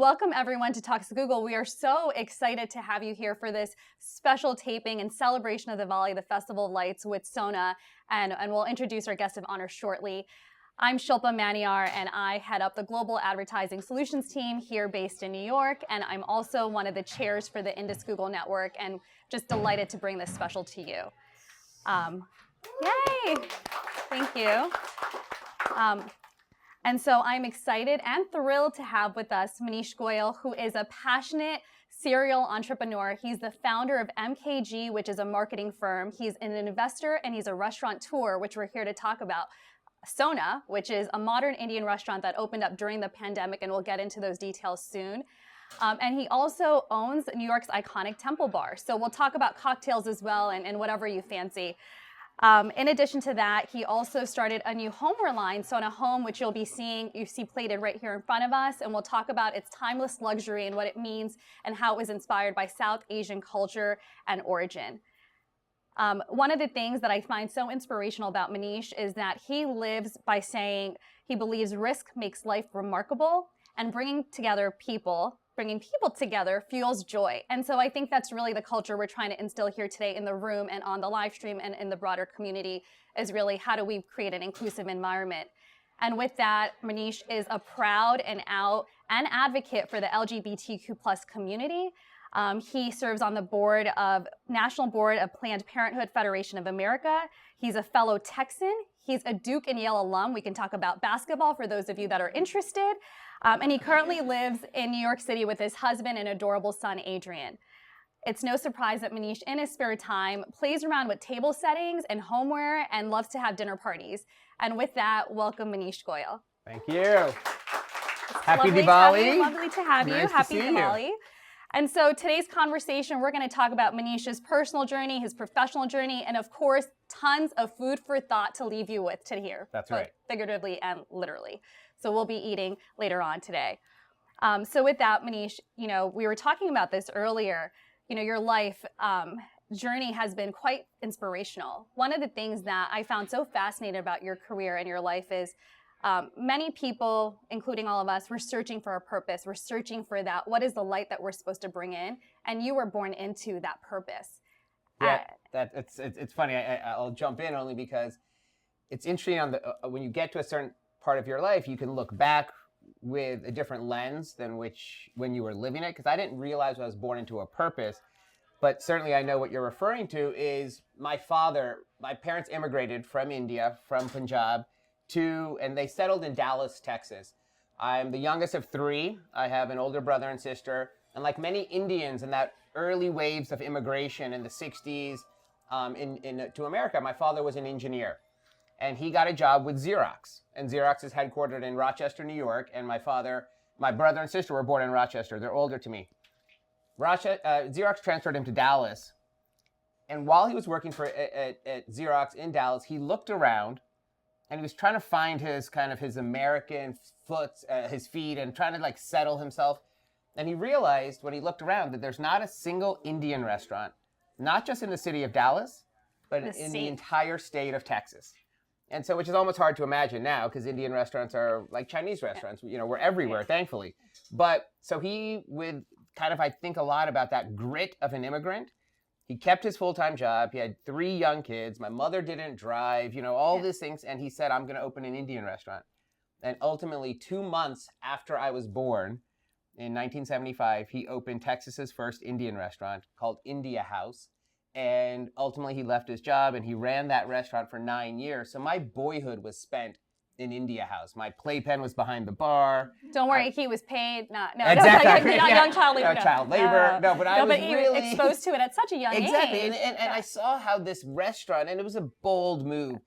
welcome everyone to Talks Google. We are so excited to have you here for this special taping and celebration of Diwali, the Festival of Lights with SONA, and we'll introduce our guest of honor shortly. I'm Shilpa Maniar, and I head up the Global Advertising Solutions team here based in New York, and I'm also one of the chairs for the Indus Google Network, and just delighted to bring this special to you. Yay! Thank you. And so I'm excited and thrilled to have with us Maneesh Goyal, who is a passionate serial entrepreneur. He's the founder of MKG, which is a marketing firm. He's an investor and he's a restaurateur, which we're here to talk about. SONA, which is a modern Indian restaurant that opened up during the pandemic, and we'll get into those details soon. And he also owns New York's iconic Temple Bar. So we'll talk about cocktails as well and whatever you fancy. In addition to that, he also started a new homeware line, SONA Home, which you see plated right here in front of us, and we'll talk about its timeless luxury and what it means and how it was inspired by South Asian culture and origin. One of the things that I find so inspirational about Manish is that he lives by saying he believes risk makes life remarkable, and bringing people together fuels joy. And so I think that's really the culture we're trying to instill here today in the room and on the live stream and in the broader community, is really how do we create an inclusive environment. And with that, Manish is a proud and advocate for the LGBTQ+ community. He serves on the National Board of Planned Parenthood Federation of America. He's a fellow Texan. He's a Duke and Yale alum. We can talk about basketball for those of you that are interested. And he currently lives in New York City with his husband and adorable son, Adrian. It's no surprise that Manish, in his spare time, plays around with table settings and homeware and loves to have dinner parties. And with that, welcome Maneesh Goyal. Thank you. Happy Lovely Diwali. Lovely to have you. Nice Happy to see Diwali. you. And so today's conversation, we're going to talk about Manish's personal journey, his professional journey, and of course, tons of food for thought to leave you with to hear. That's right. Figuratively and literally. So we'll be eating later on today. So with that, Manish, we were talking about this earlier. Your life journey has been quite inspirational. One of the things that I found so fascinating about your career and your life is many people, including all of us, we're searching for a purpose. We're searching for that. What is the light that we're supposed to bring in? And you were born into that purpose. Yeah, it's funny. I'll jump in only because it's interesting when you get to a certain part of your life, you can look back with a different lens than when you were living it. Because I didn't realize I was born into a purpose. But certainly I know what you're referring to is my parents immigrated from India, from Punjab, and they settled in Dallas, Texas. I'm the youngest of three. I have an older brother and sister. And like many Indians in that early waves of immigration in the 60s to America, my father was an engineer. And he got a job with Xerox. And Xerox is headquartered in Rochester, New York. And my brother and sister were born in Rochester. They're older to me. Xerox transferred him to Dallas. And while he was working at Xerox in Dallas, he looked around and he was trying to find his American his feet and trying to settle himself. And he realized when he looked around that there's not a single Indian restaurant, not just in the city of Dallas, but in the entire state of Texas. And so, which is almost hard to imagine now because Indian restaurants are like Chinese restaurants. We're everywhere, thankfully. But so he would I think a lot about that grit of an immigrant. He kept his full-time job. He had 3 young kids. My mother didn't drive, all these things. And he said, I'm going to open an Indian restaurant. And ultimately, 2 months after I was born, in 1975, he opened Texas's first Indian restaurant called India House. And ultimately, he left his job and he ran that restaurant for 9 years. So my boyhood was spent in India House. My playpen was behind the bar. Don't worry, he was paid. Not exactly. Young child labor. No, child labor. No, but I was he really was exposed to it at such a young age. Exactly, and I saw how this restaurant, and it was a bold move.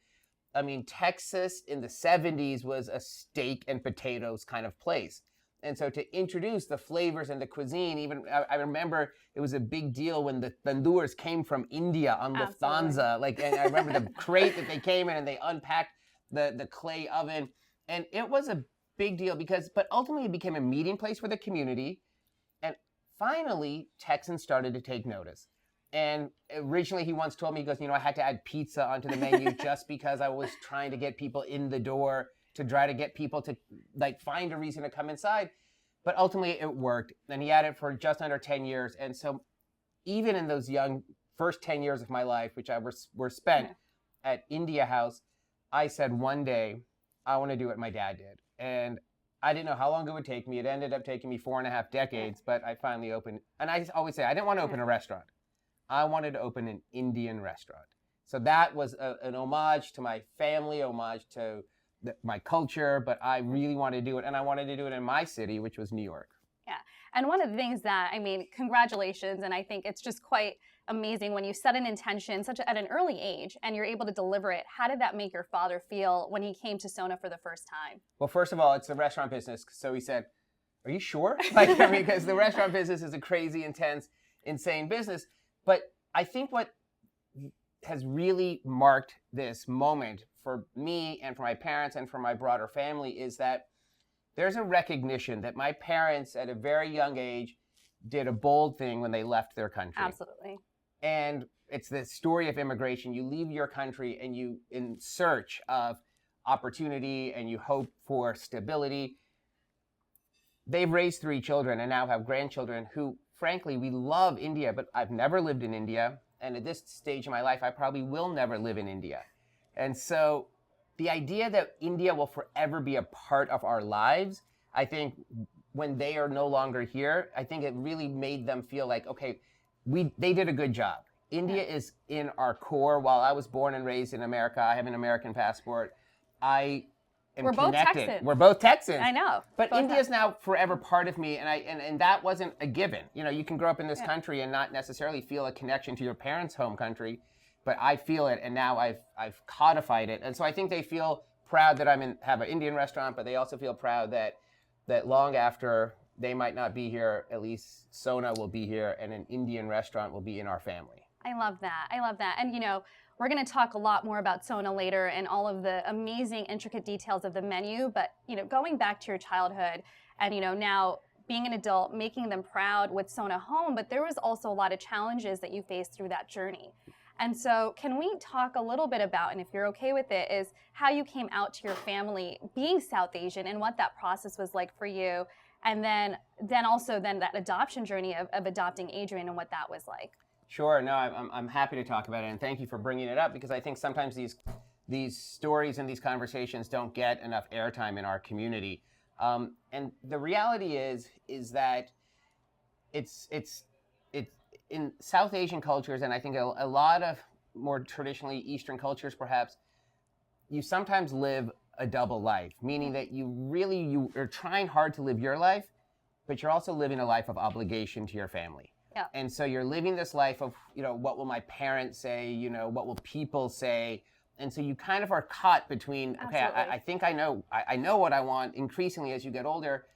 I mean, Texas in the 70s was a steak and potatoes kind of place. And so to introduce the flavors and the cuisine, even I remember it was a big deal when the tandoors came from India on Lufthansa. And I remember the crate that they came in and they unpacked the clay oven. And it was a big deal but ultimately it became a meeting place for the community. And finally, Texans started to take notice. And originally he once told me, he goes, I had to add pizza onto the menu just because I was trying to get people in the door, to try to get people to find a reason to come inside. But ultimately it worked. And he had it for just under 10 years. And so even in those young first 10 years of my life, which were spent at India House, I said one day, I want to do what my dad did. And I didn't know how long it would take me. It ended up taking me 4.5 decades, but I finally opened. And I always say, I didn't want to open a restaurant. I wanted to open an Indian restaurant. So that was an homage to my family, homage to my culture, but I really wanted to do it. And I wanted to do it in my city, which was New York. Yeah. And one of the things that, I mean, congratulations. And I think it's just quite amazing when you set an intention at an early age and you're able to deliver it. How did that make your father feel when he came to SONA for the first time? Well, first of all, it's a restaurant business. So he said, are you sure? Like, I mean, because the restaurant business is a crazy, intense, insane business. But I think what has really marked this moment for me and for my parents and for my broader family is that there's a recognition that my parents at a very young age did a bold thing when they left their country. Absolutely. And it's the story of immigration. You leave your country and you in search of opportunity and you hope for stability. They've raised 3 children and now have grandchildren who, frankly, we love India, but I've never lived in India. And at this stage of my life, I probably will never live in India. And so the idea that India will forever be a part of our lives, I think when they are no longer here, I think it really made them feel like, okay, they did a good job. India is in our core. While I was born and raised in America, I have an American passport. I am We're connected. both Texans. We're both Texans. I know. But India is now forever part of me, and that wasn't a given. You know, you can grow up in this country and not necessarily feel a connection to your parents' home country, but I feel it, and now I've codified it. And so I think they feel proud that have an Indian restaurant, but they also feel proud that long after they might not be here, at least SONA will be here, and an Indian restaurant will be in our family. I love that. I love that. And, you know, we're going to talk a lot more about SONA later and all of the amazing, intricate details of the menu. But, you know, going back to your childhood and, you know, now being an adult, making them proud with SONA Home, but there was also a lot of challenges that you faced through that journey. And so can we talk a little bit about, and if you're okay with it, is how you came out to your family being South Asian and what that process was like for you. And then also that adoption journey of adopting Adrian and what that was like. Sure. No, I'm happy to talk about it, and thank you for bringing it up because I think sometimes these stories and these conversations don't get enough airtime in our community. And the reality is that it's in South Asian cultures, and I think a lot of more traditionally Eastern cultures, perhaps, you sometimes live a double life, meaning that you're trying hard to live your life, but you're also living a life of obligation to your family. Yeah. And so you're living this life of, you know, what will my parents say, you know, what will people say? And so you kind of are caught between, okay, I think I know what I want increasingly as you get older,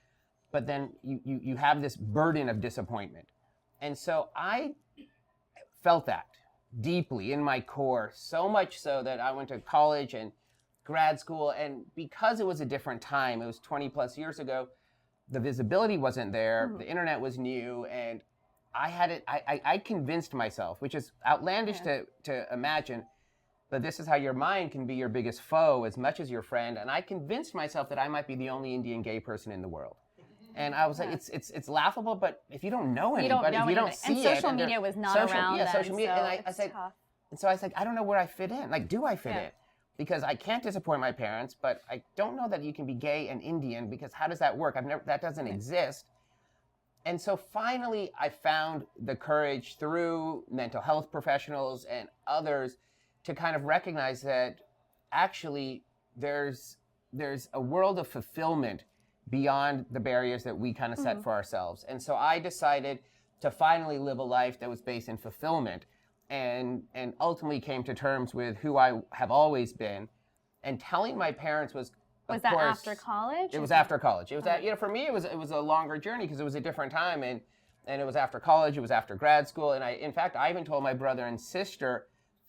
but then you have this burden of disappointment. And so I felt that deeply in my core, so much so that I went to college and grad school. And because it was a different time, it was 20 plus years ago, the visibility wasn't there, the internet was new, and I convinced myself, which is outlandish to imagine, but this is how your mind can be your biggest foe as much as your friend. And I convinced myself that I might be the only Indian gay person in the world. And I was like, it's laughable, but if you don't know anybody, if you don't see it. And social media was not around then, social media. so And I said, tough. And so I was like, I don't know where I fit in. Like, do I fit in? Because I can't disappoint my parents, but I don't know that you can be gay and Indian because how does that work? That doesn't exist. And so finally, I found the courage through mental health professionals and others to kind of recognize that actually there's a world of fulfillment beyond the barriers that we kind of set for ourselves. And so I decided to finally live a life that was based in fulfillment and ultimately came to terms with who I have always been. And telling my parents was that after college? It was after college. It was for me it was a longer journey because it was a different time and it was after college, it was after grad school, and in fact I even told my brother and sister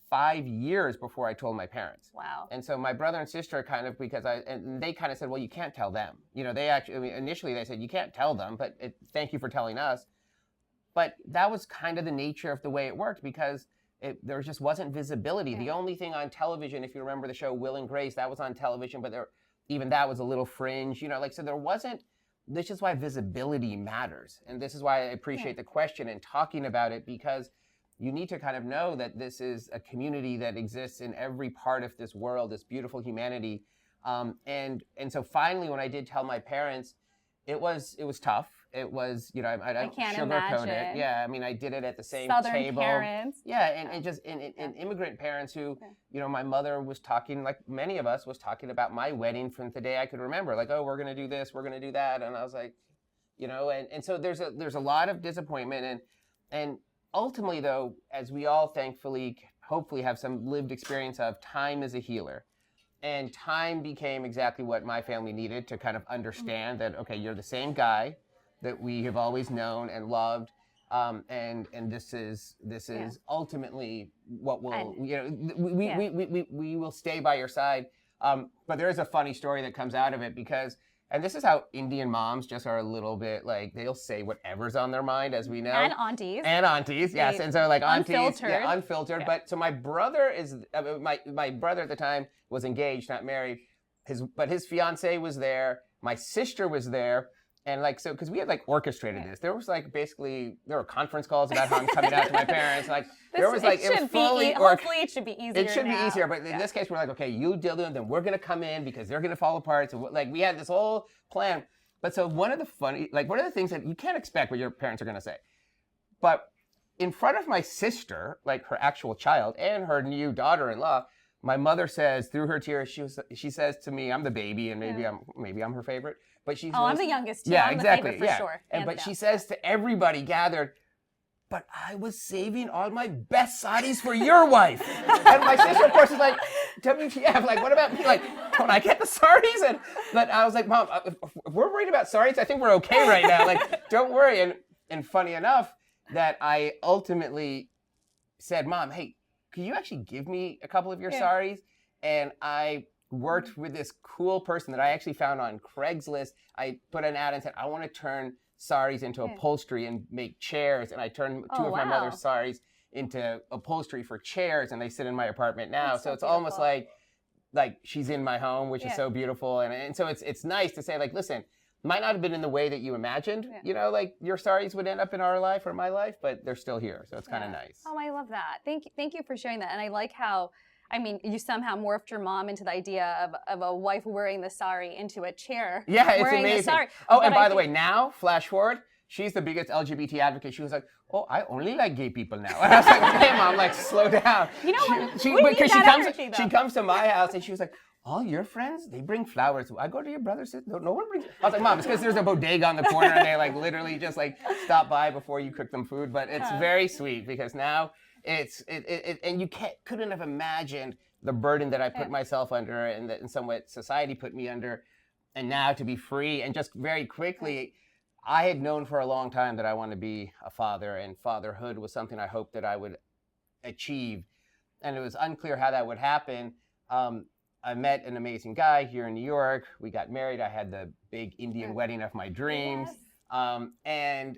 5 years before I told my parents. Wow. And so my brother and sister kind of and they kind of said, well, you can't tell them. You know, they actually initially they said you can't tell them, but thank you for telling us. But that was kind of the nature of the way it worked because there just wasn't visibility. The only thing on television, if you remember the show Will and Grace, that was on television, but even that was a little fringe, you know, like, so there wasn't this is why visibility matters. And this is why I appreciate the question and talking about it, because you need to kind of know that this is a community that exists in every part of this world, this beautiful humanity. And so finally, when I did tell my parents, it was tough. It was, you know, I don't sugarcoat it. Yeah, I mean, I did it at the same Southern table. Parents. Yeah, and immigrant parents who, you know, my mother was talking, like many of us, was talking about my wedding from the day I could remember. Like, oh, we're going to do this, we're going to do that. And I was like, you know, and so there's a lot of disappointment. And ultimately, though, as we all thankfully, hopefully have some lived experience of, time is a healer. And time became exactly what my family needed to kind of understand that, okay, you're the same guy that we have always known and loved, and this is ultimately what will, you know, we will stay by your side. But there is a funny story that comes out of it, because, and this is how Indian moms just are a little bit like, they'll say whatever's on their mind, as we know. And aunties. And aunties, yes. And so like aunties, unfiltered. Unfiltered. Yeah. But so my brother is, my brother at the time was engaged, not married. But his fiance was there. My sister was there. And like, so, because we had like orchestrated this. There was like, basically, there were conference calls about how I'm coming out to my parents. Like, there was like, it was fully, hopefully it should be easier. It should be easier, but in this case, we're like, okay, you deal with them, then we're going to come in because they're going to fall apart. So like, we had this whole plan. But so one of the things that you can't expect what your parents are going to say. But in front of my sister, like her actual child and her new daughter-in-law, my mother says through her tears, she says to me, I'm the baby, and maybe I'm her favorite. But she says, I'm the youngest too. Yeah, I'm exactly. The favorite for sure. But she says to everybody gathered, but I was saving all my best saris for your wife. And my sister, of course, is like, WTF, like, what about me? Like, don't I get the saris? But I was like, Mom, if we're worried about saris, I think we're okay right now. Like, don't worry. And funny enough, that I ultimately said, Mom, hey, can you actually give me a couple of your saris? And I worked with this cool person that I actually found on Craigslist. I put an ad and said, I want to turn saris into upholstery and make chairs. And I turned two of my mother's saris into upholstery for chairs, and they sit in my apartment now. So it's beautiful. Almost like she's in my home, which is so beautiful. And so it's nice to say, like, listen, might not have been in the way that you imagined, you know, like your saris would end up in our life or my life, but they're still here. So it's kind of nice. Oh, I love that. Thank you for sharing that. And I like how, I mean, you somehow morphed your mom into the idea of a wife wearing the sari into a chair. Yeah, it's amazing. Oh, and by the way, now, flash forward, she's the biggest LGBT advocate. She was like, oh, I only like gay people now. And I was like, okay, Mom, like, slow down. You know what? She comes to my house and she was like, all your friends, they bring flowers. I go to your brother's. No one brings. I was like, Mom, it's because there's a bodega on the corner and they like literally just like stop by before you cook them food. But it's very sweet because now and you couldn't have imagined the burden that I put myself under and that in some way society put me under. And now to be free and just very quickly, I had known for a long time that I wanted to be a father, and fatherhood was something I hoped that I would achieve. And it was unclear how that would happen. I met an amazing guy here in New York. We got married. I had the big Indian wedding of my dreams. Yes. And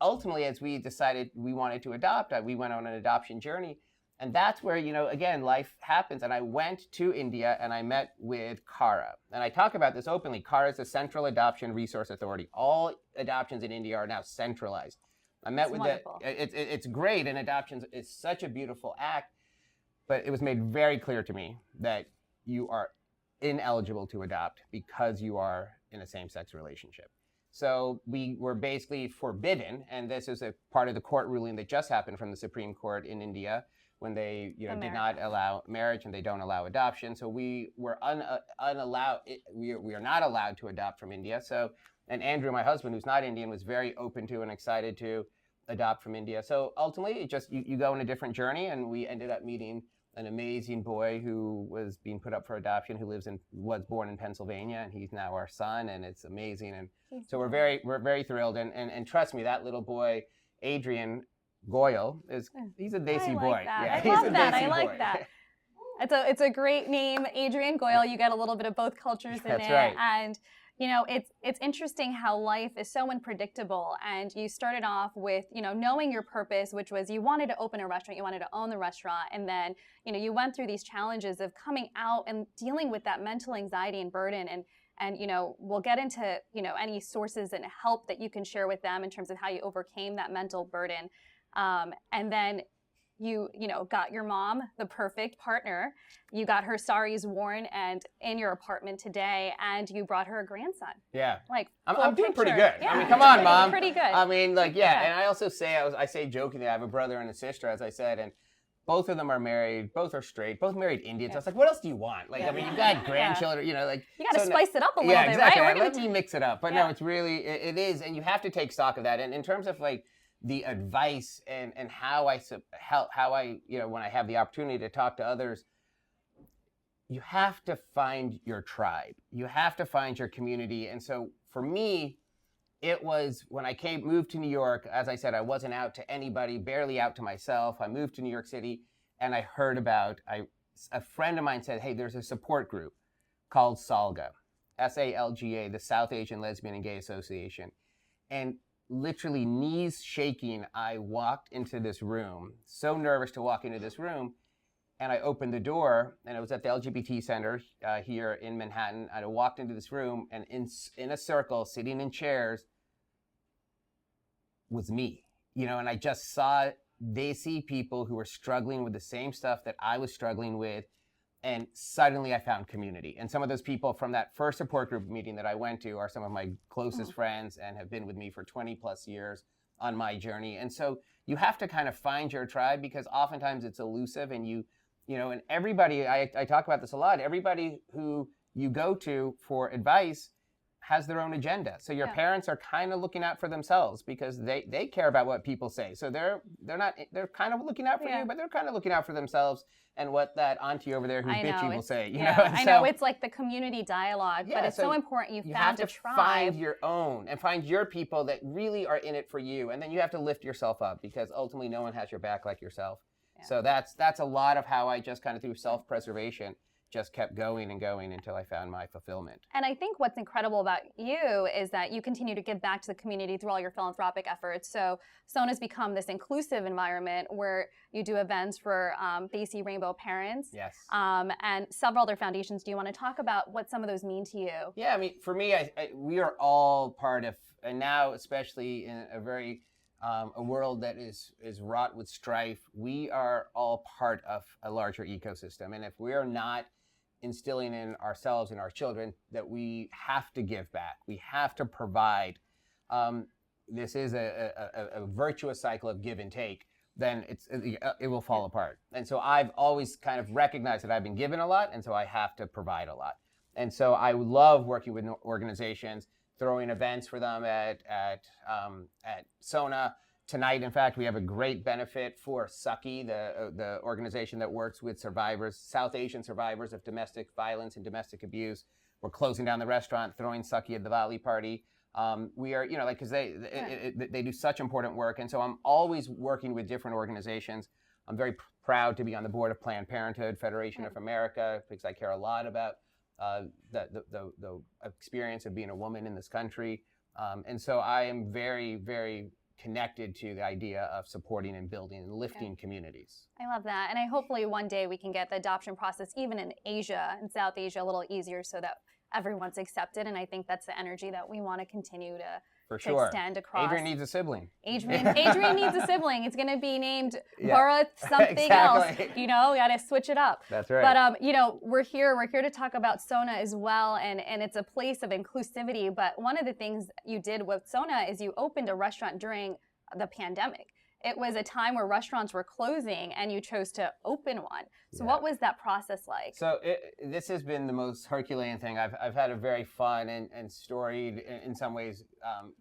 ultimately, as we decided we wanted to adopt, we went on an adoption journey. And that's where, you know, again, life happens. And I went to India and I met with CARA. And I talk about this openly. CARA is the Central Adoption Resource Authority. All adoptions in India are now centralized. I met with it's great, and adoptions is such a beautiful act. But it was made very clear to me that you are ineligible to adopt because you are in a same-sex relationship. So we were basically forbidden, and this is a part of the court ruling that just happened from the Supreme Court in India when they did not allow marriage and they don't allow adoption. So we were unallowed. We are not allowed to adopt from India. So, and Andrew, my husband, who's not Indian, was very open to and excited to adopt from India. So ultimately, it just you go on a different journey, and we ended up meeting an amazing boy who was being put up for adoption, who was born in Pennsylvania, and he's now our son, and it's amazing. And so we're very thrilled. And trust me, that little boy, Adrian Goyle, he's a Desi boy. Yeah, I love that. I like that. It's a great name, Adrian Goyle. You get a little bit of both cultures in it. That's right. And you know, it's interesting how life is so unpredictable. And you started off with, you know, knowing your purpose, which was you wanted to open a restaurant, you wanted to own the restaurant. And then, you know, you went through these challenges of coming out and dealing with that mental anxiety and burden. And And, we'll get into, any sources and help that you can share with them in terms of how you overcame that mental burden. And then you got your mom the perfect partner. You got her saris worn and in your apartment today, and you brought her a grandson. Yeah. Like, I'm doing pretty good. Yeah. I mean, come on, Mom. Pretty good. I mean, like, yeah. And I also say, I say jokingly, I have a brother and a sister, as I said, and both of them are married, both are straight, both married Indians. Yeah. I was like, what else do you want? Like, I mean, you got grandchildren, like. You got to spice it up a little bit, exactly. right? Let me mix it up. But no, it's really, it is, and you have to take stock of that. And in terms of like the advice and how I, when I have the opportunity to talk to others, you have to find your tribe. You have to find your community. And so for me, it was when I moved to New York, as I said, I wasn't out to anybody, barely out to myself. I moved to New York City and I heard about, a friend of mine said, hey, there's a support group called SALGA, SALGA, the South Asian Lesbian and Gay Association. And literally knees shaking, I walked into this room, so nervous to walk into this room. And I opened the door, and it was at the LGBT Center here in Manhattan. And I walked into this room, and in a circle, sitting in chairs, was me. And I just saw Desi people who were struggling with the same stuff that I was struggling with. And suddenly I found community. And some of those people from that first support group meeting that I went to are some of my closest friends and have been with me for 20 plus years on my journey. And so you have to kind of find your tribe, because oftentimes it's elusive, and and everybody, I talk about this a lot, everybody who you go to for advice has their own agenda. So your parents are kind of looking out for themselves because they care about what people say. So they're kind of looking out for you, but they're kind of looking out for themselves and what that auntie over there who's bitchy will say. You know? I know, it's like the community dialogue, but it's so important you found a tribe. You have to find your own and find your people that really are in it for you. And then you have to lift yourself up, because ultimately no one has your back like yourself. Yeah. So that's a lot of how I just kind of through self-preservation just kept going and going until I found my fulfillment. And I think what's incredible about you is that you continue to give back to the community through all your philanthropic efforts. So SONA's become this inclusive environment where you do events for Desi Rainbow parents. Yes. And several other foundations. Do you want to talk about what some of those mean to you? Yeah, I mean, for me, we are all part of, and now especially in a very a world that is wrought with strife, we are all part of a larger ecosystem. And if we are not instilling in ourselves and our children that we have to give back, we have to provide, this is a virtuous cycle of give and take, then it will fall apart. And so I've always kind of recognized that I've been given a lot, and so I have to provide a lot. And so I love working with organizations, throwing events for them at SONA. Tonight, in fact, we have a great benefit for Sucky, the organization that works with survivors, South Asian survivors of domestic violence and domestic abuse. We're closing down the restaurant, throwing Sucky at the Diwali party. We are, because they do such important work. And so I'm always working with different organizations. I'm very proud to be on the board of Planned Parenthood, Federation of America, because I care a lot about the experience of being a woman in this country. And so I am very, very connected to the idea of supporting and building and lifting communities. I love that. And hopefully one day we can get the adoption process, even in Asia and South Asia, a little easier so that everyone's accepted. And I think that's the energy that we want to continue to extend across. Adrian needs a sibling. Adrian needs a sibling. It's going to be named Bharat something else. We got to switch it up. That's right. But we're here to talk about SONA as well, and it's a place of inclusivity. But one of the things you did with SONA is you opened a restaurant during the pandemic. It was a time where restaurants were closing, and you chose to open one. So what was that process like? So this has been the most Herculean thing. I've had a very fun and storied, in some ways,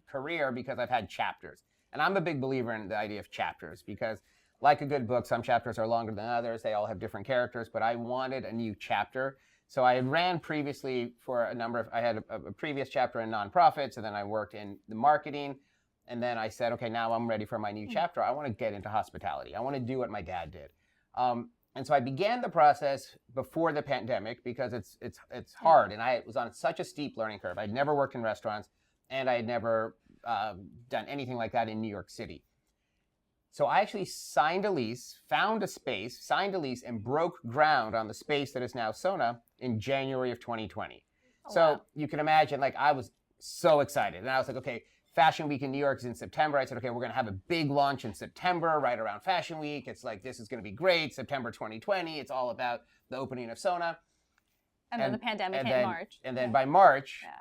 career, because I've had chapters. And I'm a big believer in the idea of chapters, because like a good book, some chapters are longer than others. They all have different characters, but I wanted a new chapter. So I had ran previously for I had a previous chapter in nonprofits, and then I worked in the marketing. And then I said, okay, now I'm ready for my new chapter. I want to get into hospitality. I want to do what my dad did. And so I began the process before the pandemic, because it's hard. And I was on such a steep learning curve. I'd never worked in restaurants, and I had never done anything like that in New York City. So I actually signed a lease, found a space, signed a lease, and broke ground on the space that is now SONA in January of 2020. So wow. you can imagine, like, I was so excited. And I was like, okay, Fashion Week in New York is in September. I said, okay, we're going to have a big launch in September, right around Fashion Week. It's like, this is going to be great. September 2020. It's all about the opening of SONA. And then the pandemic hit in March. And then by March, Yeah.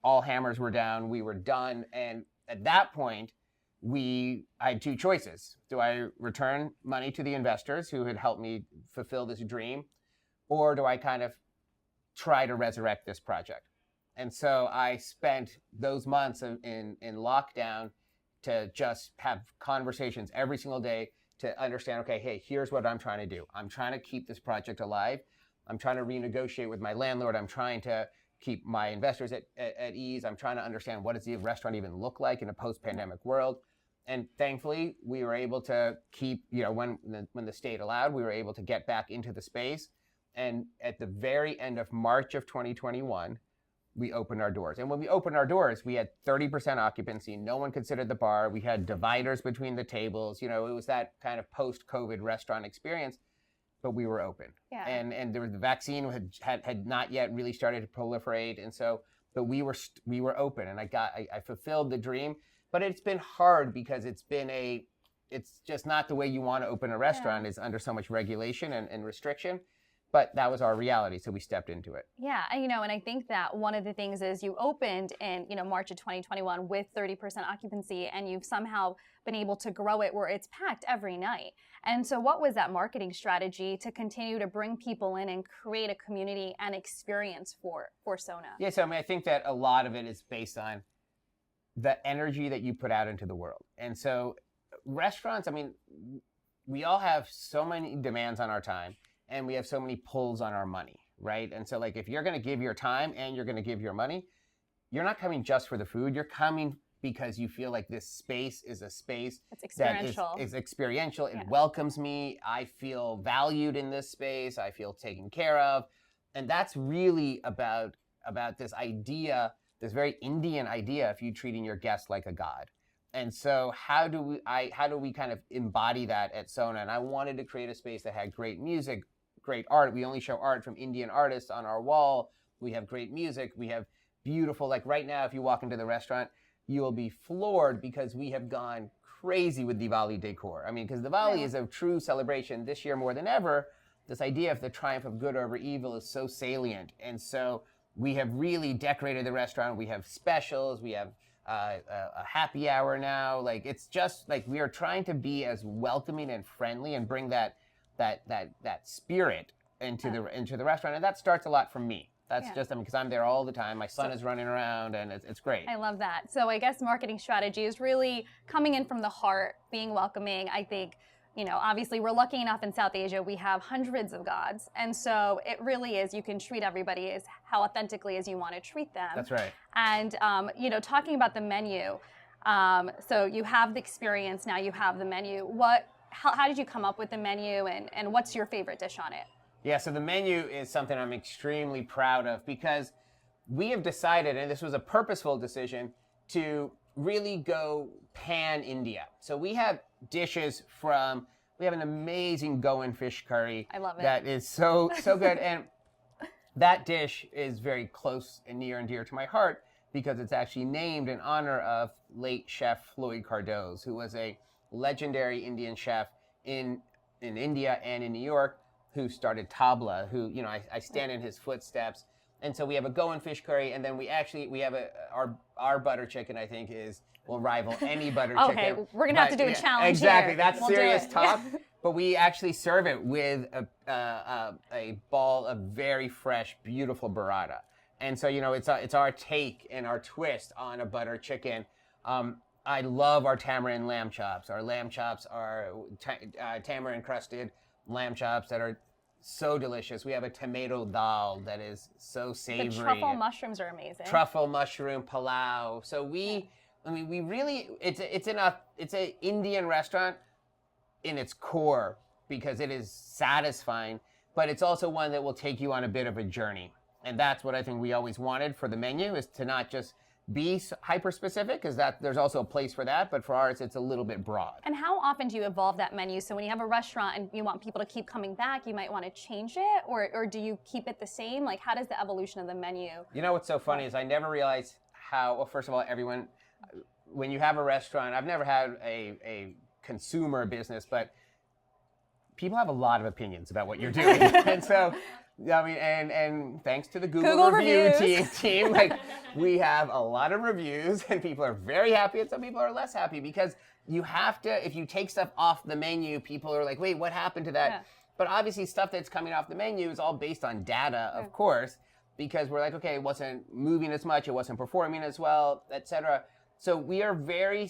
all hammers were down. We were done. And at that point, I had two choices. Do I return money to the investors who had helped me fulfill this dream? Or do I kind of try to resurrect this project? And so I spent those months in lockdown to just have conversations every single day to understand, okay, hey, here's what I'm trying to do. I'm trying to keep this project alive. I'm trying to renegotiate with my landlord. I'm trying to keep my investors at ease. I'm trying to understand, what does the restaurant even look like in a post-pandemic world? And thankfully, we were able to keep, when the state allowed, we were able to get back into the space. And at the very end of March of 2021, we opened our doors. And when we opened our doors, we had 30% occupancy. No one considered the bar. We had dividers between the tables. It was that kind of post-COVID restaurant experience, but we were open. Yeah. And there was, the vaccine had not yet really started to proliferate. And so, but we were open, and I fulfilled the dream. But it's been hard because it's just not the way you want to open a restaurant. Yeah. It's under so much regulation and restriction. But that was our reality, so we stepped into it. Yeah, and I think that one of the things is you opened in March of 2021 with 30% occupancy, and you've somehow been able to grow it where it's packed every night. And so what was that marketing strategy to continue to bring people in and create a community and experience for SONA? Yeah, so I think that a lot of it is based on the energy that you put out into the world. And so restaurants, we all have so many demands on our time, and we have so many pulls on our money, right? And so, like, if you're going to give your time and you're going to give your money, you're not coming just for the food. You're coming because you feel like this space is a space it's experiential. that is experiential. It Yeah. welcomes me. I feel valued in this space. I feel taken care of. And that's really about this idea, this very Indian idea of you treating your guests like a god. And so how do we kind of embody that at SONA? And I wanted to create a space that had great music, great art. We only show art from Indian artists on our wall. We have great music. We have beautiful, like right now, if you walk into the restaurant, you will be floored because we have gone crazy with Diwali decor. Because Diwali is a true celebration this year more than ever. This idea of the triumph of good over evil is so salient. And so we have really decorated the restaurant. We have specials. We have a happy hour now. Like, it's just like we are trying to be as welcoming and friendly and bring that spirit into the restaurant. And that starts a lot from me. That's just because I'm there all the time. My son is running around, and it's great. I love that. So I guess marketing strategy is really coming in from the heart, being welcoming. I think, obviously we're lucky enough in South Asia, we have hundreds of gods. And so it really is, you can treat everybody as how authentically as you want to treat them. That's right. And, talking about the menu, so you have the experience, now you have the menu. How did you come up with the menu, and what's your favorite dish on it? Yeah, so the menu is something I'm extremely proud of because we have decided, and this was a purposeful decision, to really go pan-India. So we have dishes we have an amazing Goan fish curry. I love it. That is so good. And that dish is very close and near and dear to my heart because it's actually named in honor of late chef Floyd Cardoz, who was a legendary Indian chef in India and in New York, who started Tabla, who, I stand in his footsteps. And so we have a Goan fish curry, and then we have our butter chicken, I think, will rival any butter chicken. Okay, we're going to have to do a challenge exactly, here. That's we'll serious talk. But we actually serve it with a ball of very fresh, beautiful burrata. And so, it's our take and our twist on a butter chicken. I love our tamarind lamb chops. Our lamb chops are tamarind crusted lamb chops that are so delicious. We have a tomato dal that is so savory. The truffle mushrooms are amazing. Truffle mushroom palau. So we really, it's an Indian restaurant in its core because it is satisfying, but it's also one that will take you on a bit of a journey. And that's what I think we always wanted for the menu, is to not just be hyper specific, because that there's also a place for that, but for ours it's a little bit broad. And how often do you evolve that menu? So when you have a restaurant and you want people to keep coming back, you might want to change it, or do you keep it the same? Like, how does the evolution of the menu? You know what's so funny is I never realized how, well, first of all, everyone, when you have a restaurant, I've never had a consumer business, but people have a lot of opinions about what you're doing. And so, I mean, and thanks to the Google review team, like, we have a lot of reviews, and people are very happy, and some people are less happy, because you have to, if you take stuff off the menu, people are like, wait, what happened to that? Yeah. But obviously stuff that's coming off the menu is all based on data, of course, because we're like, okay, it wasn't moving as much, it wasn't performing as well, etc. So we are very,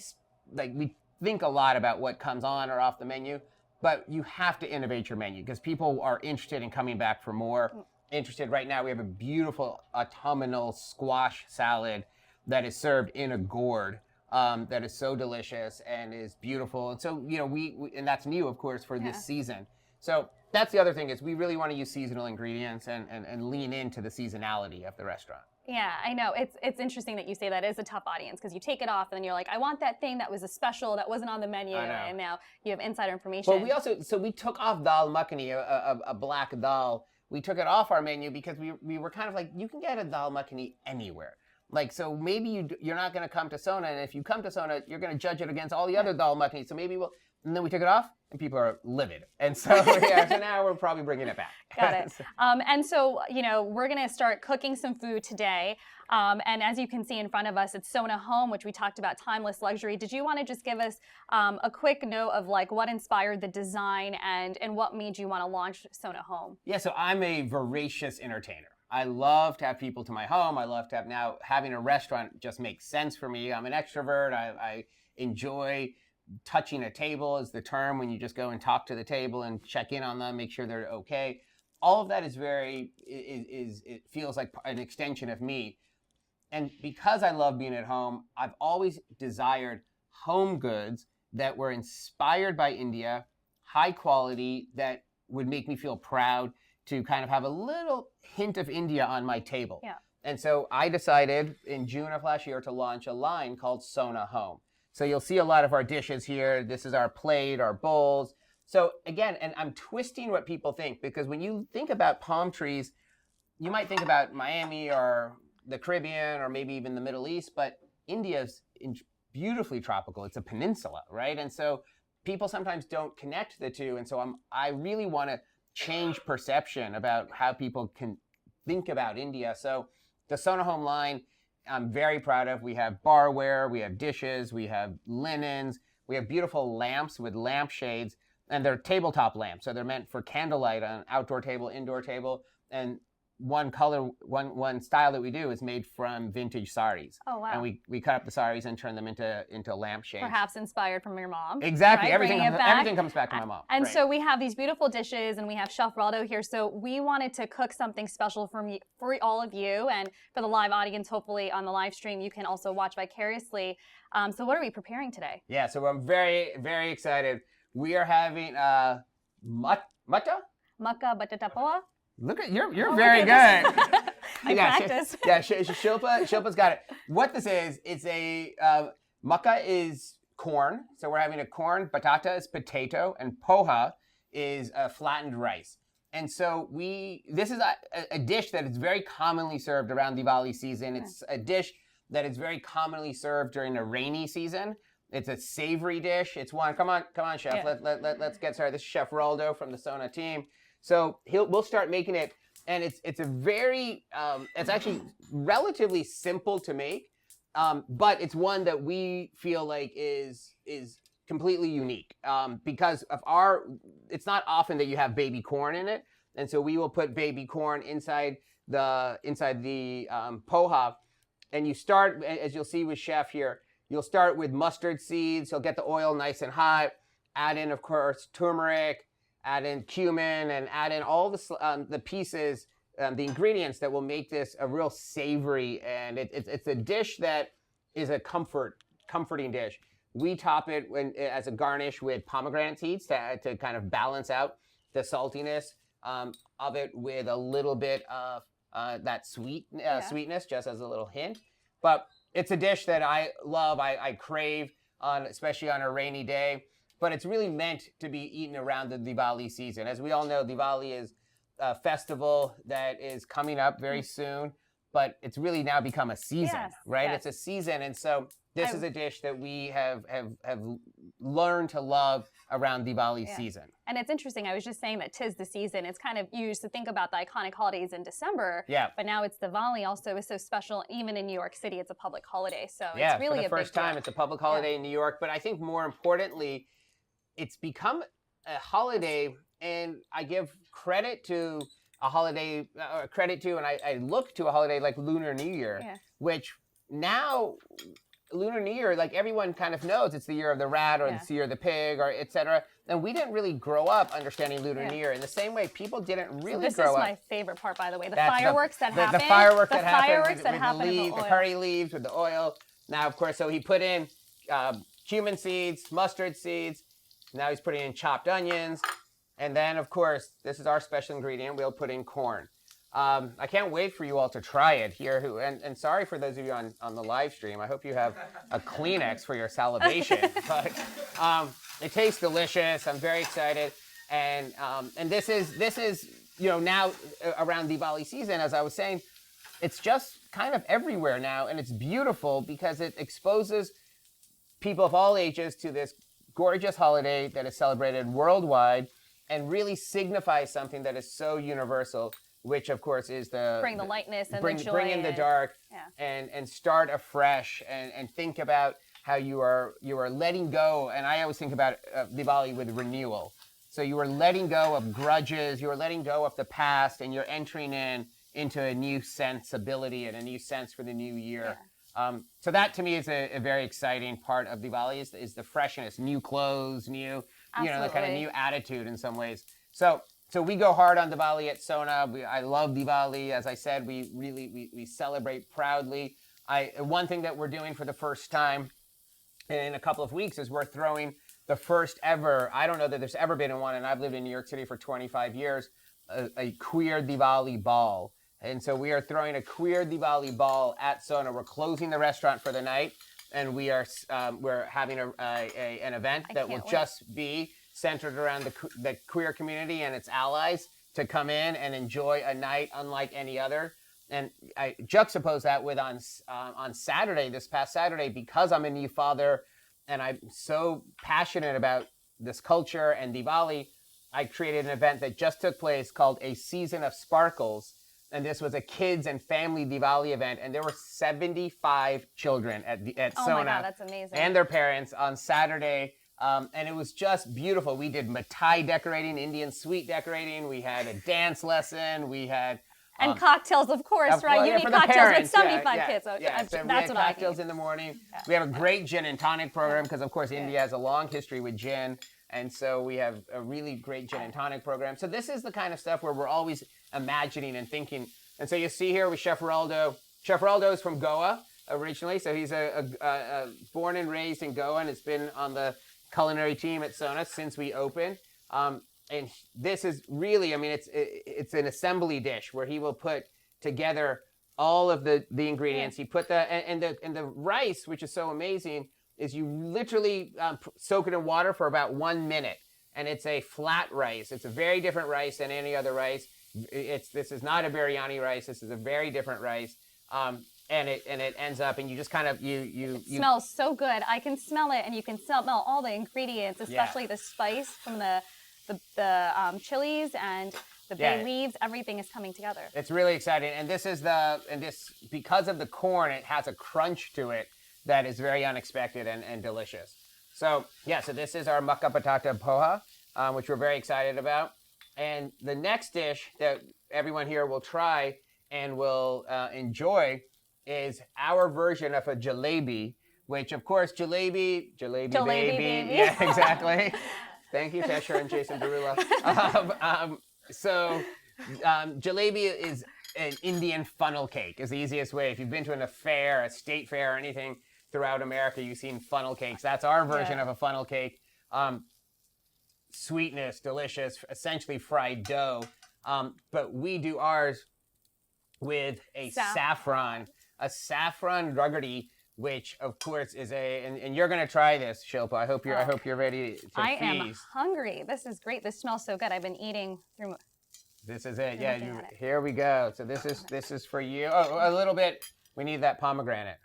like, we think a lot about what comes on or off the menu, but you have to innovate your menu because people are interested in coming back for more. Interested right now, we have a beautiful autumnal squash salad that is served in a gourd that is so delicious and is beautiful. And so, you know, we and that's new, of course, for this season. So that's the other thing is we really want to use seasonal ingredients and lean into the seasonality of the restaurant. Yeah, I know. It's interesting that you say that. It's a tough audience because you take it off and then you're like, I want that thing that was a special that wasn't on the menu, and now you have insider information. Well, we took off dal makhani, a black dal. We took it off our menu because we were kind of like, you can get a dal makhani anywhere. Like, so maybe you're not going to come to SONA, and if you come to SONA, you're going to judge it against all the other dal makhani. So maybe and then we took it off, and people are livid. And so, so now we're probably bringing it back. Got it. And so, you know, we're going to start cooking some food today. And as you can see in front of us, it's SONA Home, which we talked about, timeless luxury. Did you want to just give us a quick note of, like, what inspired the design and what made you want to launch SONA Home? Yeah, so I'm a voracious entertainer. I love to have people to my home. I love to have having a restaurant just makes sense for me. I'm an extrovert. I enjoy touching a table is the term when you just go and talk to the table and check in on them, make sure they're okay. All of that is it feels like an extension of me. And because I love being at home, I've always desired home goods that were inspired by India, high quality, that would make me feel proud to kind of have a little hint of India on my table. Yeah. And so I decided in June of last year to launch a line called SONA Home. So you'll see a lot of our dishes here. This is our plate, our bowls. So again, and I'm twisting what people think, because when you think about palm trees, you might think about Miami or the Caribbean or maybe even the Middle East, but India's beautifully tropical. It's a peninsula, right? And so people sometimes don't connect the two. And so I really want to change perception about how people can think about India. So the SONA Home line, I'm very proud of. We have barware, we have dishes, we have linens, we have beautiful lamps with lampshades, and they're tabletop lamps. So they're meant for candlelight on outdoor table, indoor table. And one style that we do is made from vintage saris. Oh, wow. And we cut up the saris and turn them into lampshades. Perhaps inspired from your mom. Exactly. Right? Everything comes back to my mom. And so we have these beautiful dishes, and we have Chef Raldo here. So we wanted to cook something special for all of you, and for the live audience, hopefully on the live stream, you can also watch vicariously. So what are we preparing today? Yeah, so I'm very, very excited. We are having Mata Batata Poa. Look at you're very good. I practiced. Shilpa's got it. What this is, it's a maka is corn, so we're having a corn. Batata is potato, and poha is flattened rice. And so this is a dish that is very commonly served around Diwali season. It's a dish that is very commonly served during a rainy season. It's a savory dish. It's one. Come on, chef. Yeah. Let's get started. This is Chef Raldo from the SONA team. So we'll start making it, and it's a very it's actually relatively simple to make, but it's one that we feel like is completely unique because of it's not often that you have baby corn in it, and so we will put baby corn inside the poha, and you start, as you'll see with Chef here, you'll start with mustard seeds. You'll get the oil nice and hot. Add in, of course, turmeric. Add in cumin, and add in all the pieces, the ingredients that will make this a real savory, and it's a dish that is a comforting dish. We top it as a garnish with pomegranate seeds to kind of balance out the saltiness of it, with a little bit of that sweetness, just as a little hint. But it's a dish that I love. I crave especially on a rainy day. But it's really meant to be eaten around the Diwali season. As we all know, Diwali is a festival that is coming up very soon, but it's really now become a season, right? Yes. It's a season, and so this is a dish that we have learned to love around Diwali season. And it's interesting. I was just saying that 'tis the season. It's kind of, you used to think about the iconic holidays in December, but now it's Diwali also is so special. Even in New York City, it's a public holiday. So it's really for the first time, it's a public holiday in New York. But I think more importantly, it's become a holiday, and I give credit to a holiday, and I look to a holiday like Lunar New Year, which now Lunar New Year, like everyone kind of knows it's the year of the rat or it's the year of the pig or etc. And we didn't really grow up understanding Lunar New Year in the same way people didn't really grow up. This is my favorite part, by the way. The fireworks that happen. The fireworks that happen with the curry leaves, with the oil. Now, of course, so he put in cumin seeds, mustard seeds. Now he's putting in chopped onions. And then, of course, this is our special ingredient. We'll put in corn. I can't wait for you all to try it here. And sorry for those of you on the live stream. I hope you have a Kleenex for your salivation. But it tastes delicious. I'm very excited. And this is now around Diwali season, as I was saying, it's just kind of everywhere now. And it's beautiful because it exposes people of all ages to this gorgeous holiday that is celebrated worldwide and really signifies something that is so universal, which of course is bring the lightness and bring in the dark and start afresh and think about how you are letting go. And I always think about Diwali with renewal. So you are letting go of grudges, you are letting go of the past, and you're entering into a new sensibility and a new sense for the new year. So that to me is a very exciting part of Diwali is the freshness, new clothes, the kind of new attitude in some ways. So we go hard on Diwali at SONA. I love Diwali. As I said, we celebrate proudly. One thing that we're doing for the first time in a couple of weeks is we're throwing the first ever, I don't know that there's ever been one, and I've lived in New York City for 25 years, a queer Diwali ball. And so we are throwing a queer Diwali ball at SONA. We're closing the restaurant for the night, and we're having an event that will just be centered around the queer community and its allies to come in and enjoy a night unlike any other. And I juxtapose that with on Saturday, this past Saturday, because I'm a new father and I'm so passionate about this culture and Diwali, I created an event that just took place called A Season of Sparkles. And this was a kids and family Diwali event, and there were 75 children at SONA. Oh my God, that's amazing. And their parents on Saturday, and it was just beautiful. We did mithai decorating, Indian sweet decorating. We had a dance lesson. We had and cocktails, of course, right? You need cocktails with 75 kids. So so that's what I need. Cocktails in the morning. Yeah. We have a great gin and tonic program because, of course, India has a long history with gin. And so we have a really great gin and tonic program. So this is the kind of stuff where we're always imagining and thinking. And so you see here with Chef Raldo. Chef Raldo is from Goa originally. So he's born and raised in Goa and has been on the culinary team at SONA since we opened. And this is really, I mean, it's an assembly dish where he will put together all of the ingredients. He put the rice, which is so amazing, is you literally soak it in water for about 1 minute. And it's a flat rice. It's a very different rice than any other rice. This is not a biryani rice. This is a very different rice. And it ends up, and you just kind of, you smells so good. I can smell it, and you can smell all the ingredients, especially the spice from the chilies and the bay leaves. Everything is coming together. It's really exciting. And because of the corn, it has a crunch to it that is very unexpected and delicious. So this is our makka patata poha, which we're very excited about. And the next dish that everyone here will try and will enjoy is our version of a jalebi, which of course, jalebi baby. Yeah, exactly. Thank you, Tesher and Jason Darula. Jalebi is an Indian funnel cake, is the easiest way. If you've been to a state fair or anything throughout America, you've seen funnel cakes. That's our version of a funnel cake. Sweetness, delicious, essentially fried dough. But we do ours with a saffron ruggerty which of course is and you're gonna try this, Shilpa. I hope you're ready to feast. I am hungry. This is great. This smells so good. I've been eating through. This is it. Yeah, here we go. So this is for you. Oh, a little bit. We need that pomegranate.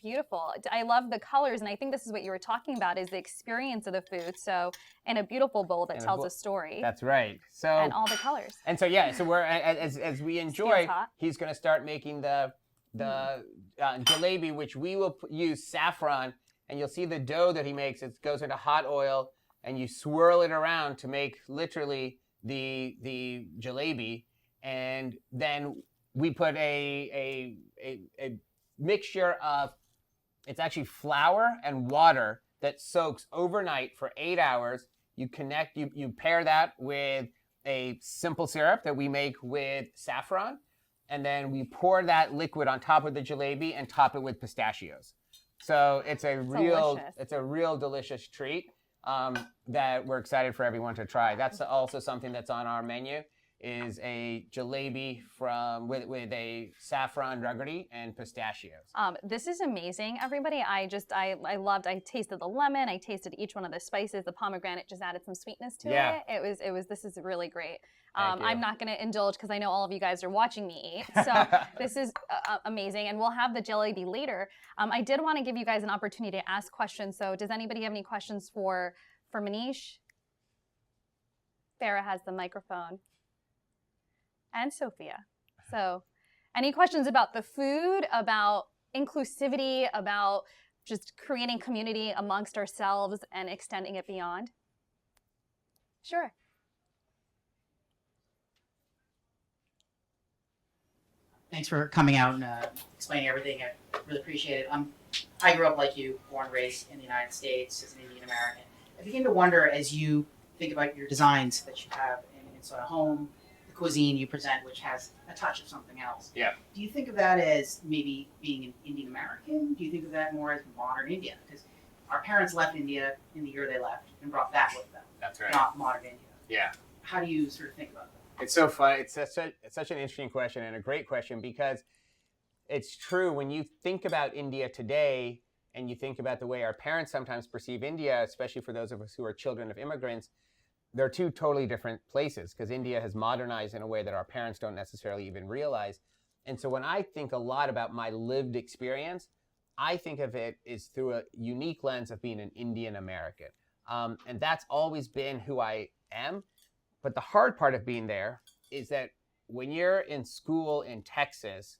Beautiful. I love the colors, and I think this is what you were talking about, is the experience of the food. So in a beautiful bowl that tells a story. That's right. So and all the colors. And so so we're as we enjoy, he's going to start making the jalebi, which we will use saffron, and you'll see the dough that he makes. It goes into hot oil, and you swirl it around to make literally the jalebi, and then we put a mixture of, it's actually flour and water that soaks overnight for 8 hours. You pair that with a simple syrup that we make with saffron, and then we pour that liquid on top of the jalebi and top it with pistachios. So it's a real delicious treat that we're excited for everyone to try. That's also something that's on our menu, is a jalebi with a saffron raguri and pistachios. This is amazing, everybody. I tasted the lemon, I tasted each one of the spices, the pomegranate just added some sweetness to it. This is really great. I'm not going to indulge because I know all of you guys are watching me eat. So this is amazing, and we'll have the jalebi later. I did want to give you guys an opportunity to ask questions. So does anybody have any questions for Manish? Farah has the microphone. And Sophia. So any questions about the food, about inclusivity, about just creating community amongst ourselves and extending it beyond? Sure. Thanks for coming out and explaining everything. I really appreciate it. I grew up like you, born and raised in the United States as an Indian American. I begin to wonder, as you think about your designs that you have in SONA Home, the cuisine you present, which has a touch of something else. Yeah. Do you think of that as maybe being an Indian American? Do you think of that more as modern India? Because our parents left India in the year they left and brought that with them. That's right. Not modern India. Yeah. How do you sort of think about that? It's so fun. It's such an interesting question, and a great question, because it's true. When you think about India today and you think about the way our parents sometimes perceive India, especially for those of us who are children of immigrants, they're two totally different places, because India has modernized in a way that our parents don't necessarily even realize. And so when I think a lot about my lived experience, I think of it is through a unique lens of being an Indian American. And that's always been who I am. But the hard part of being there is that when you're in school in Texas,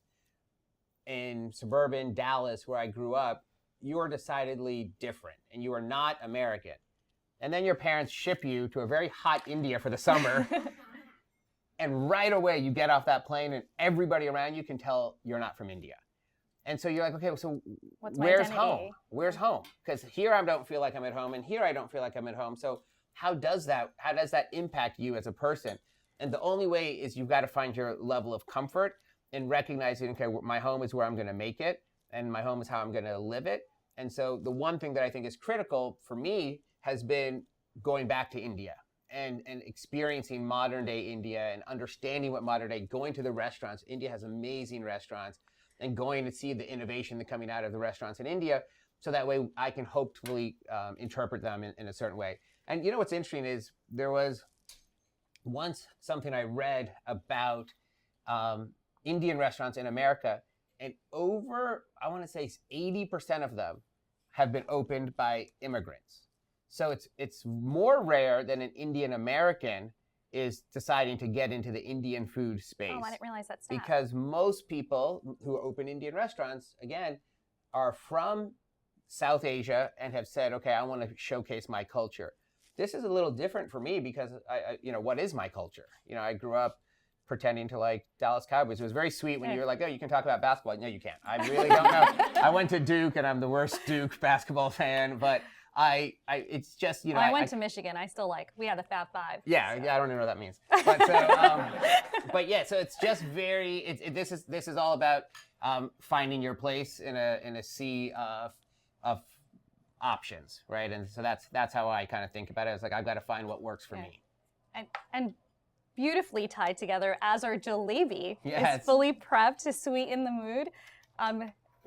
in suburban Dallas, where I grew up, you're decidedly different and you are not American. And then your parents ship you to a very hot India for the summer. And right away you get off that plane and everybody around you can tell you're not from India. And so you're like, okay, so where's home? Where's home? Because here I don't feel like I'm at home, and here I don't feel like I'm at home. So how does that impact you as a person? And the only way is you've got to find your level of comfort in recognizing, okay, my home is where I'm going to make it, and my home is how I'm going to live it. And so the one thing that I think is critical for me has been going back to India and experiencing modern day India and understanding what modern day, going to the restaurants. India has amazing restaurants, and going to see the innovation that's coming out of the restaurants in India. So that way I can hopefully interpret them in a certain way. And you know what's interesting is there was once something I read about Indian restaurants in America, and over, I want to say 80% of them have been opened by immigrants. So it's more rare than an Indian American is deciding to get into the Indian food space. Oh, I didn't realize that stat. Because most people who open Indian restaurants, again, are from South Asia and have said, okay, I want to showcase my culture. This is a little different for me because what is my culture? I grew up pretending to like Dallas Cowboys. It was very sweet when you were like, oh, you can talk about basketball. No, you can't. I really don't know. I went to Duke and I'm the worst Duke basketball fan, but it's just, I went to Michigan. I still we had the Fab Five. Yeah, so. Yeah, I don't even know what that means. But so, but yeah, so it's just very. This is all about finding your place in a sea of options, right? And so that's how I kind of think about it. It's like I've got to find what works for me. And beautifully tied together as our jalebi is fully prepped to sweeten the mood.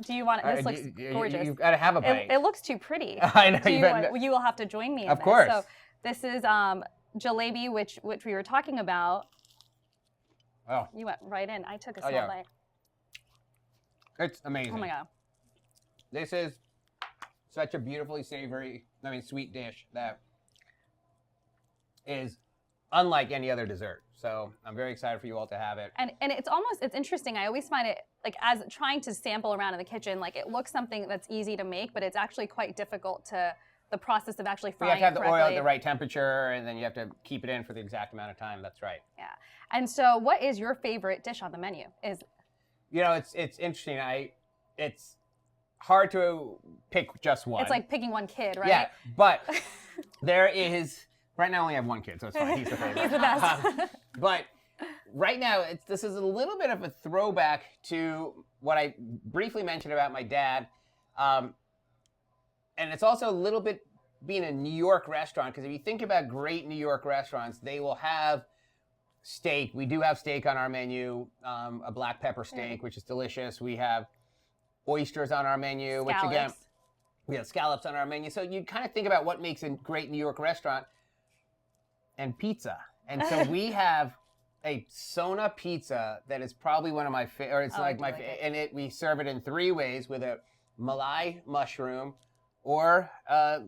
Do you want it? This looks gorgeous. You've got to have a bite. It looks too pretty. I know. You will have to join me in Of this. course. So this is jalebi, which we were talking about. Oh. You went right in. I took a small bite. It's amazing. Oh my God. This is such a beautifully savory, sweet dish that is unlike any other dessert. So I'm very excited for you all to have it. And it's interesting. I always find it, like, as trying to sample around in the kitchen, like, it looks something that's easy to make, but it's actually quite difficult the process of actually frying it You have to have the oil at correctly. the right temperature, and then you have to keep it in for the exact amount of time. That's right. Yeah. And so what is your favorite dish on the menu? It's interesting. It's hard to pick just one. It's like picking one kid, right? Yeah, but there is, right now I only have one kid, so it's fine. He's the favorite. He's the best. But right now, this is a little bit of a throwback to what I briefly mentioned about my dad. And it's also a little bit being a New York restaurant, because if you think about great New York restaurants, they will have steak. We do have steak on our menu, a black pepper steak, which is delicious. We have oysters on our menu, which again, we have scallops on our menu. So you kind of think about what makes a great New York restaurant, and pizza. And so we have a SONA pizza that is probably one of my favorite, or it's and we serve it in 3 ways, with a Malay mushroom, or a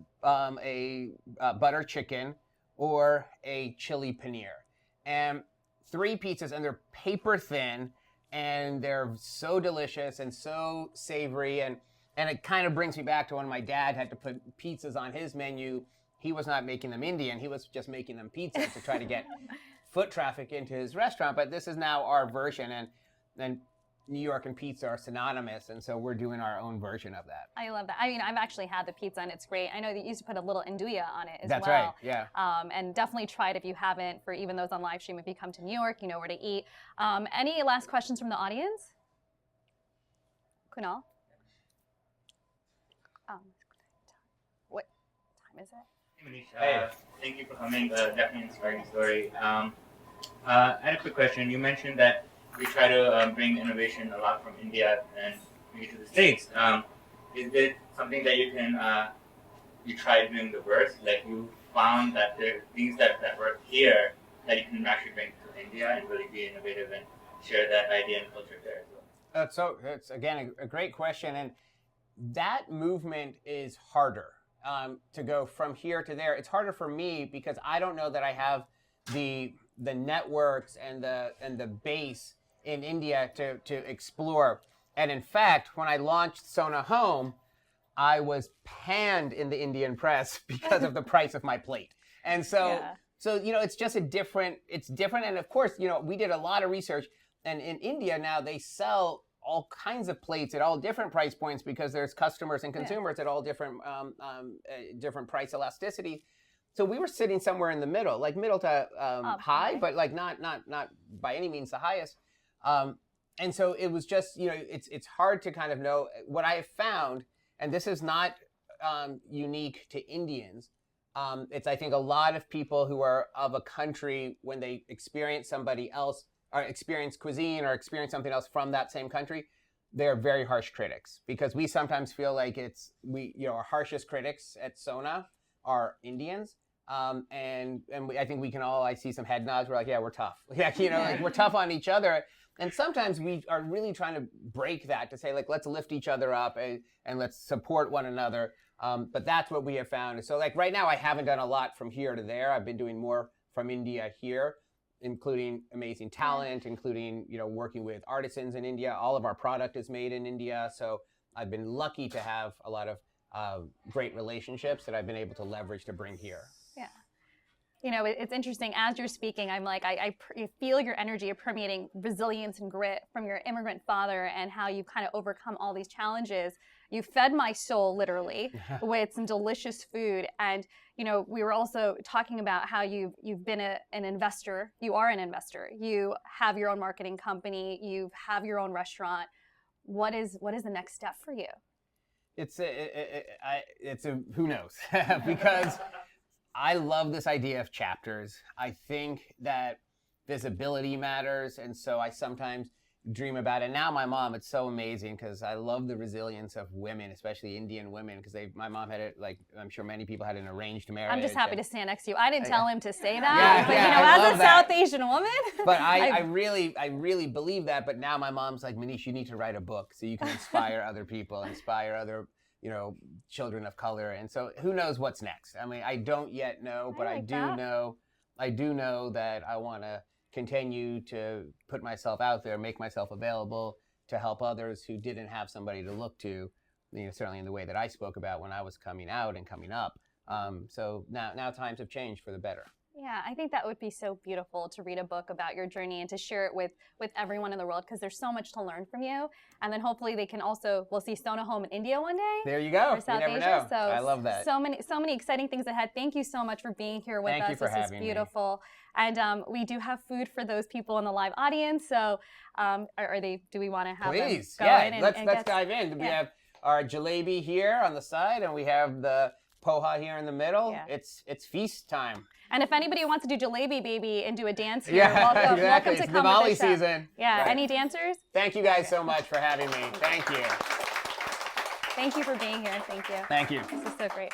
butter chicken, or a chili paneer. And 3 pizzas, and they're paper thin, and they're so delicious and so savory. And it kind of brings me back to when my dad had to put pizzas on his menu. He was not making them Indian. He was just making them pizza to try to get foot traffic into his restaurant. But this is now our version, and New York and pizza are synonymous, and so we're doing our own version of that. I love that. I mean, I've actually had the pizza, and it's great. I know that you used to put a little andouille on it as That's well. right, yeah. And definitely try it if you haven't, for even those on live stream. If you come to New York, you know where to eat. Any last questions from the audience? Kunal? What time is it? Manish, thank you for coming. Definitely inspiring story. I had a quick question. You mentioned that we try to bring innovation a lot from India and bring it to the States. Is it something that you tried doing the reverse? Like, you found that there are things that work here that you can actually bring to India and really be innovative and share that idea and culture there as well? So it's, again, a great question. And that movement is harder to go from here to there. It's harder for me because I don't know that I have the networks and the base in India to explore. And in fact, when I launched SONA Home, I was panned in the Indian press because of the price of my plate. And so, it's just it's different. And of course, we did a lot of research, and in India now they sell all kinds of plates at all different price points, because there's customers and consumers at all different different price elasticity. So we were sitting somewhere in the middle, like middle to high, but like not by any means the highest. And so it was just, it's hard to kind of know. What I have found, and this is not unique to Indians, it's, I think, a lot of people who are of a country, when they experience somebody else, or experience cuisine, or experience something else from that same country, they're very harsh critics, because we sometimes feel like our harshest critics at SONA are Indians. And I think we can all, I see some head nods. We're like, yeah, we're tough. Like, like, we're tough on each other. And sometimes we are really trying to break that, to say, like, let's lift each other up and let's support one another. But that's what we have found. So, like, right now I haven't done a lot from here to there. I've been doing more from India here, including amazing talent, including, working with artisans in India. All of our product is made in India. So I've been lucky to have a lot of great relationships that I've been able to leverage to bring here. Yeah. It's interesting. As you're speaking, I'm like, I feel your energy of permeating resilience and grit from your immigrant father, and how you kind of overcome all these challenges. You fed my soul, literally, with some delicious food. And, we were also talking about how you've been an investor. You are an investor. You have your own marketing company. You have your own restaurant. What is the next step for you? It's who knows? Because I love this idea of chapters. I think that visibility matters. And so I sometimes, dream about it. Now my mom, it's so amazing because I love the resilience of women, especially Indian women, because my mom had it, like I'm sure many people had an arranged marriage. I'm just happy to stand next to you. I didn't tell him to say that, Yeah, but yeah, you know, I as love a that. South Asian woman. But I really believe that. But now my mom's like, Manish, you need to write a book so you can inspire other people, inspire other, you know, children of color. And so who knows what's next? I mean, I don't yet know, but I do know that I want to continue to put myself out there, make myself available to help others who didn't have somebody to look to, you know, certainly in the way that I spoke about when I was coming out and coming up. So now times have changed for the better. Yeah, I think that would be so beautiful to read a book about your journey and to share it with everyone in the world, because there's so much to learn from you. And then hopefully they can also, we'll see SONA Home in India one day. There you go. Or South you never Asia. know. So I love that. So many exciting things ahead. Thank you so much for being here with us. Thank you for this having was beautiful. And we do have food for those people in the live audience. So do we want to have Please, them go in yeah, and let's dive in. We have our jalebi here on the side, and we have the poha here in the middle. Yeah. It's feast time. And if anybody wants to do jalebi baby and do a dance here, Yeah, welcome exactly. to It's come Diwali with the show. season. Yeah, Right. Any dancers? Thank you guys so much for having me. Thank you. Thank you for being here. Thank you. Thank you. This is so great.